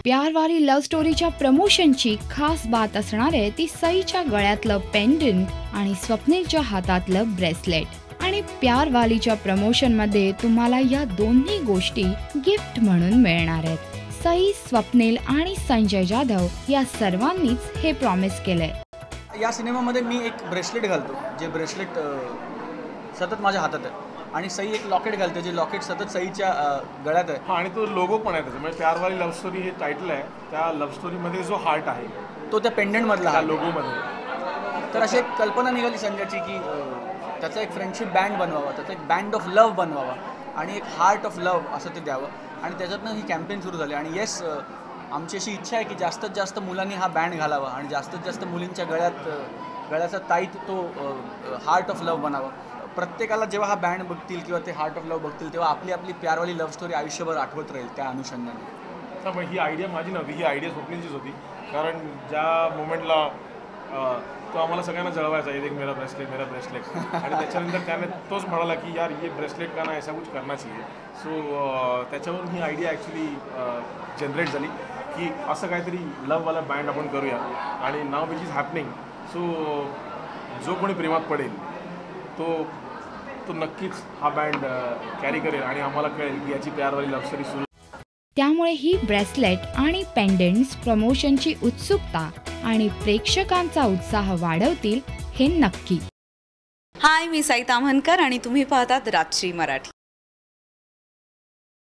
प्यारवाली love स्टोरीच्या प्रमोशनची खास बात असणार आहे ती सईच्या गळ्यातलं पेंडंट आणि स्वप्नीलच्या हातातलं ब्रेसलेट। आणि प्यारवालीच्या प्रमोशनमध्ये तुम्हाला या दोन्ही गोष्टी गिफ्ट म्हणून मिळणार आहेत। सई, स्वप्नील आणि संजय जाधव या सर्वांनीच हे प्रॉमिस केलंय। या सिनेमामध्ये मी एक ब्रेसलेट घालतो, जे ब्रेसलेट सतत माझ्या हातात आहे, आणि सई एक लॉकेट घालते, जे लॉकेट सतत सईच्या गळ्यात आहे। आणि तो लोगो पण आहे त्याचा, म्हणजे प्यारवाली लव्ह स्टोरी हे टायटल आहे, त्या लव्ह स्टोरीमध्ये जो हार्ट आहे तो त्या पेंडंटमधला हा लोगोमध्ये। तर अशी एक कल्पना निघाली संजयची की त्याचा एक फ्रेंडशिप बँड बनवावा, त्याचा एक बँड ऑफ लव्ह बनवावा आणि एक हार्ट ऑफ लव्ह असं ते द्यावं, आणि त्याच्यातनं ही कॅम्पेन सुरू झाली। आणि येस, आमची अशी इच्छा आहे की जास्तीत जास्त मुलांनी हा बँड घालावा आणि जास्तीत जास्त मुलींच्या गळ्याचा ताईत तो हार्ट ऑफ लव्ह बनावा। प्रत्येकाला जेव्हा हा बँड बघतील किंवा ते हार्ट ऑफ लव्ह बघतील तेव्हा आपली आपली प्यारवाली लव्ह स्टोरी आयुष्यभर आठवत राहील त्या अनुषंगाने। त्यामुळे ही आयडिया माझी नव्हती, ही आयडिया स्वप्नीलचीच होती, कारण ज्या मोमेंटला तो आम्हाला सगळ्यांना जळवायचा, एक मेरा ब्रेसलेट आणि त्याच्यानंतर त्याने तोच म्हणाला की यार ये ब्रेसलेट का ना ऐसा कुछ करना चाहिए। सो त्याच्यावरून ही आयडिया ॲक्च्युली जनरेट झाली की असं काहीतरी लव्हवाला बँड आपण करूया, आणि नाव विच इज हॅपनिंग। सो जो कोणी प्रेमात पडेल तो नक्कीच हा बँड कॅरी करेल आणि आम्हाला कळेल की याची प्यारवाली लव्ह स्टोरी सुरू। त्यामुळे ही ब्रेसलेट आणि पेंडंट्स प्रमोशनची उत्सुकता आणि प्रेक्षकांचा उत्साह वाढवतील हे नक्की। हाय, मी साई ताम्हनकर आणि तुम्ही पाहतात राजश्री मराठी।